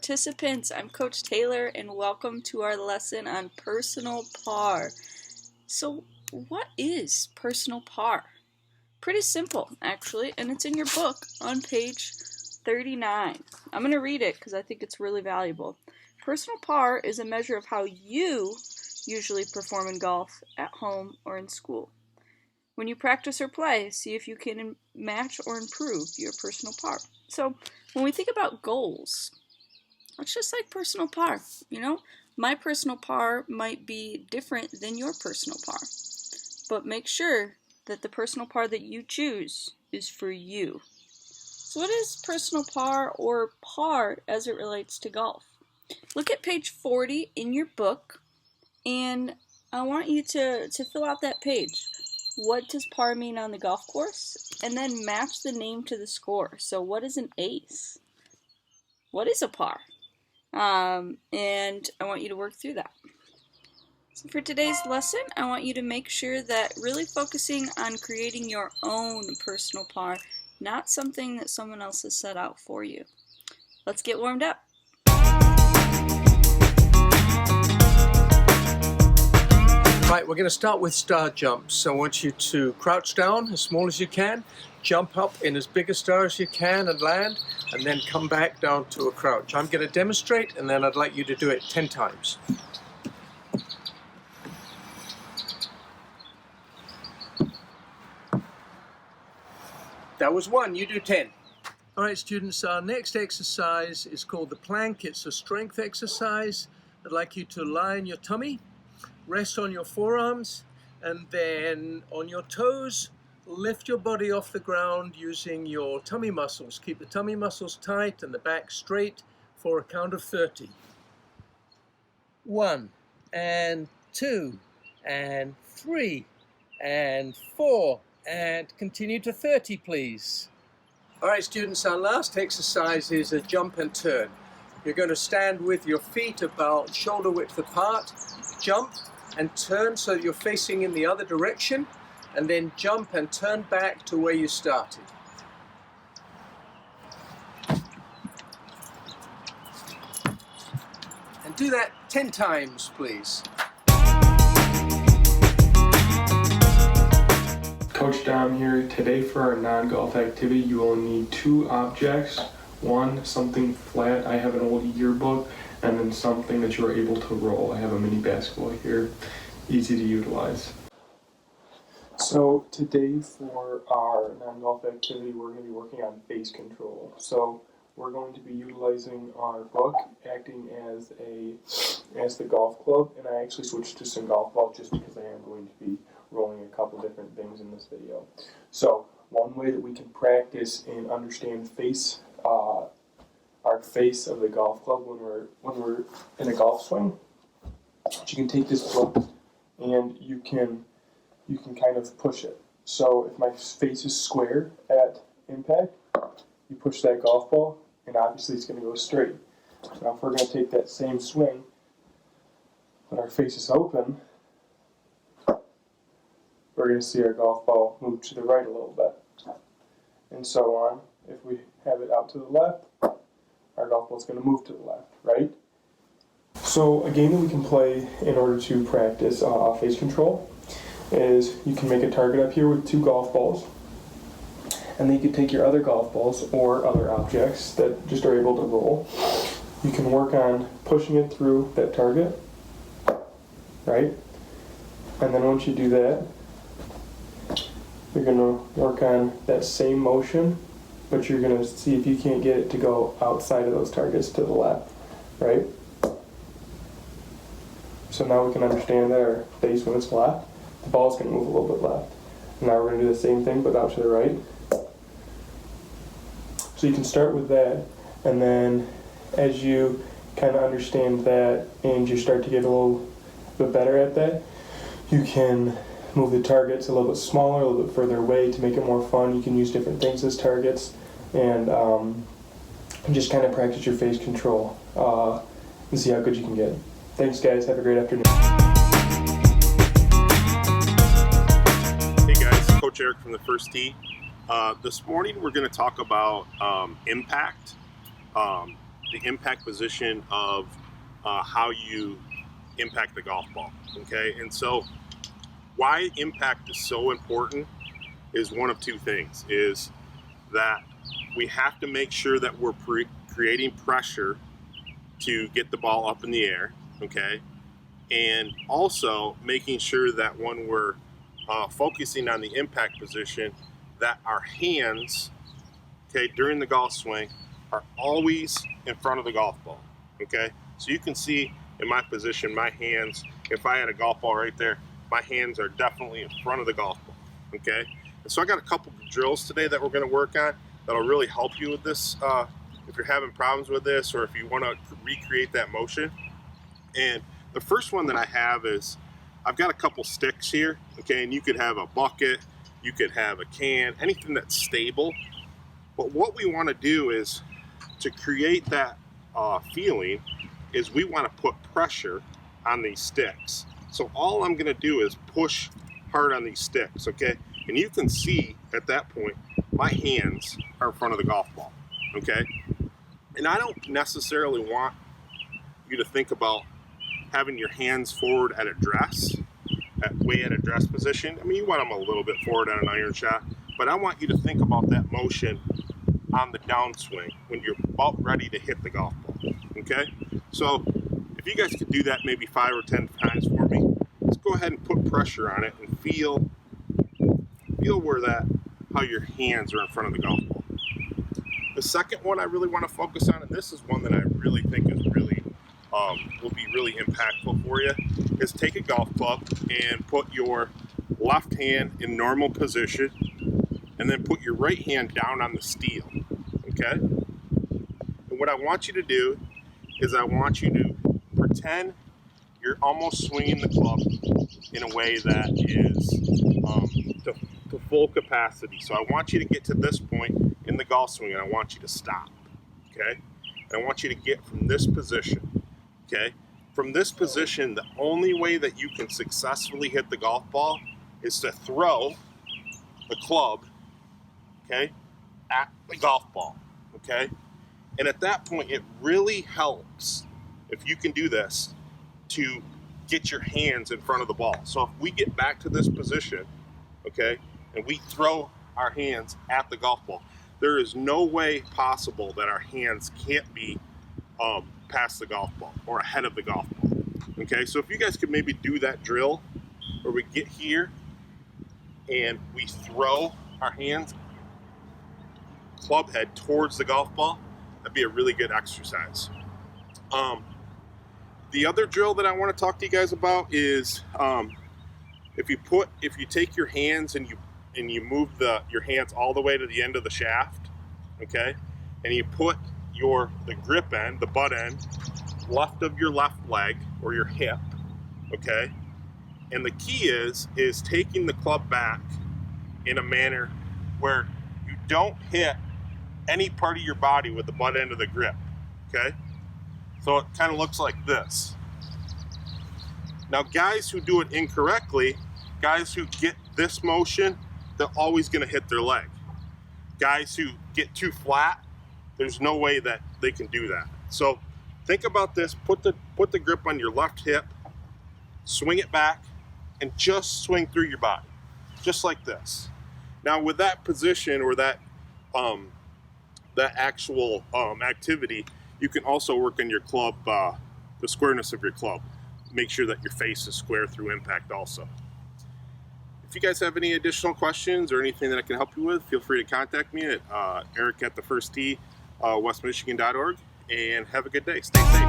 participants, I'm Coach Taylor and welcome to our lesson on personal par. So what is personal par? Pretty simple actually, and it's in your book on page 39. I'm going to read it because I think it's really valuable. Personal par is a measure of how you usually perform in golf at home or in school. When you practice or play, see if you can match or improve your personal par. So when we think about goals, it's just like personal par, you know? My personal par might be different than your personal par, but make sure that the personal par that you choose is for you. So what is personal par or par as it relates to golf? Look at page 40 in your book, and I want you to fill out that page. What does par mean on the golf course? And then match the name to the score. So what is an ace? What is a par? And I want you to work through that. So for today's lesson, I want you to make sure that really focusing on creating your own personal par, not something that someone else has set out for you. Let's get warmed up. Right, we're going to start with star jumps. So I want you to crouch down as small as you can, jump up in as big a star as you can and land, and then come back down to a crouch. I'm going to demonstrate, and then I'd like you to do it 10 times. That was 1, you do 10. All right, students, our next exercise is called the plank. It's a strength exercise. I'd like you to lie on your tummy, rest on your forearms, and then on your toes, lift your body off the ground using your tummy muscles. Keep the tummy muscles tight and the back straight for a count of 30. 1, and 2, and 3, and 4, and continue to 30, please. All right, students, our last exercise is a jump and turn. You're going to stand with your feet about shoulder width apart, jump and turn so that you're facing in the other direction, and then jump and turn back to where you started. And do that 10 times, please. Coach Dom here. Today for our non-golf activity, you will need 2 objects. One, something flat. I have an old yearbook, and then something that you're able to roll. I have a mini basketball here, easy to utilize. So today for our non-golf activity, we're going to be working on face control. So we're going to be utilizing our book, acting as the golf club, and I actually switched to some golf ball just because I am going to be rolling a couple different things in this video. So one way that we can practice and understand our face of the golf club when we're in a golf swing, you can take this book and you can kind of push it. So if my face is square at impact, you push that golf ball and obviously it's going to go straight. Now if we're going to take that same swing when our face is open, we're going to see our golf ball move to the right a little bit, and so on. If we have it out to the left, our golf ball is going to move to the left, right? So a game that we can play in order to practice face control is you can make a target up here with 2 golf balls, and then you can take your other golf balls or other objects that just are able to roll. You can work on pushing it through that target, right? And then once you do that, you're going to work on that same motion, but you're going to see if you can't get it to go outside of those targets to the left, right? So now we can understand that our face, when it's left, the ball's going to move a little bit left. And now we're going to do the same thing, but out to the right. So you can start with that, and then as you kind of understand that and you start to get a little bit better at that, you can move the targets a little bit smaller, a little bit further away to make it more fun. You can use different things as targets, and just kind of practice your face control and see how good you can get. Thanks guys, have a great afternoon. Hey guys, Coach Eric from the First Tee. This morning we're going to talk about impact. the impact position of how you impact the golf ball, okay? And so why impact is so important is one of two things, is that we have to make sure that we're creating pressure to get the ball up in the air, okay? And also making sure that when we're focusing on the impact position, that our hands, okay, during the golf swing are always in front of the golf ball, okay? So you can see in my position, my hands, if I had a golf ball right there, my hands are definitely in front of the golf ball, okay? And so I got a couple of drills today that we're gonna work on that'll really help you with this, if you're having problems with this or if you wanna recreate that motion. And the first one that I have is, I've got a couple sticks here, okay? And you could have a bucket, you could have a can, anything that's stable. But what we wanna do is, to create that feeling, is we wanna put pressure on these sticks. So all I'm gonna do is push hard on these sticks, okay? And you can see at that point, my hands are in front of the golf ball, okay? And I don't necessarily want you to think about having your hands forward at address, way at address position. I mean, you want them a little bit forward on an iron shot, but I want you to think about that motion on the downswing when you're about ready to hit the golf ball, okay? So if you guys could do that maybe 5 or 10 times for me, let's go ahead and put pressure on it and feel where how your hands are in front of the golf ball. The second one I really want to focus on, and this is one that I really think is really will be really impactful for you, is take a golf club and put your left hand in normal position and then put your right hand down on the steel, okay? And what I want you to do is I want you to pretend you're almost swinging the club in a way that is to full capacity. So I want you to get to this point in the golf swing and I want you to stop, okay? And I want you to get from this position, okay? From this position, the only way that you can successfully hit the golf ball is to throw the club, okay, at the golf ball, okay? And at that point, it really helps, if you can do this, to get your hands in front of the ball. So if we get back to this position, okay, and we throw our hands at the golf ball, there is no way possible that our hands can't be past the golf ball or ahead of the golf ball, okay? So if you guys could maybe do that drill where we get here and we throw our hands, club head towards the golf ball, that'd be a really good exercise. The other drill that I want to talk to you guys about is if you take your hands and you move your hands all the way to the end of the shaft, okay, and you put the grip end, the butt end, left of your left leg or your hip, okay, and the key is taking the club back in a manner where you don't hit any part of your body with the butt end of the grip, okay? So it kind of looks like this. Now, guys who do it incorrectly, guys who get this motion, they're always going to hit their leg. Guys who get too flat, there's no way that they can do that. So think about this, put the grip on your left hip, swing it back, and just swing through your body, just like this. Now with that position or that actual activity, you can also work on your club, the squareness of your club. Make sure that your face is square through impact also. If you guys have any additional questions or anything that I can help you with, feel free to contact me at eric@thefirsttee, westmichigan.org, and have a good day. Stay safe.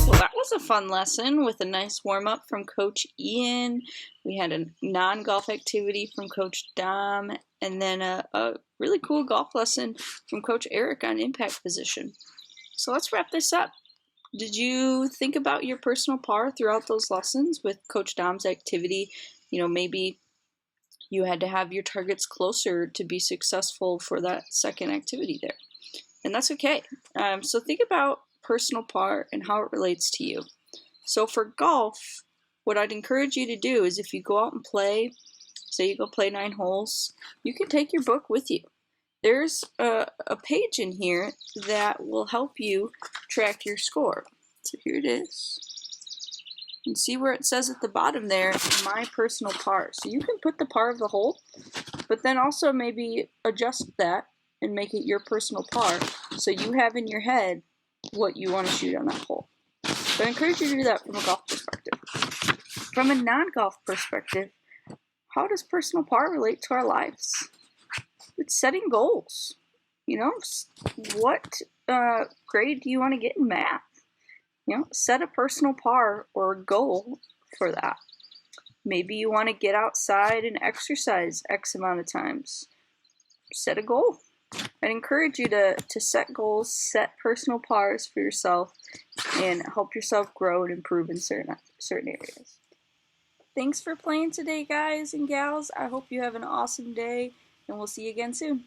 Well, that was a fun lesson with a nice warm-up from Coach Ian. We had a non-golf activity from Coach Dom, and then a really cool golf lesson from Coach Eric on impact position. So let's wrap this up. Did you think about your personal par throughout those lessons with Coach Dom's activity? You know, maybe you had to have your targets closer to be successful for that second activity there. And that's okay. So think about personal par and how it relates to you. So for golf, what I'd encourage you to do is if you go out and play, say you go play 9 holes, you can take your book with you. there's a page in here that will help you track your score. So here it is. And see where it says at the bottom there, my personal par. So you can put the par of the hole, but then also maybe adjust that and make it your personal par, so you have in your head what you want to shoot on that hole. So I encourage you to do that from a golf perspective. From a non-golf perspective, how does personal par relate to our lives? It's setting goals. You know, what grade do you want to get in math? You know, set a personal par or a goal for that. Maybe you want to get outside and exercise X amount of times. Set a goal. I'd encourage you to set goals, set personal pars for yourself, and help yourself grow and improve in certain areas. Thanks for playing today, guys and gals. I hope you have an awesome day, and we'll see you again soon.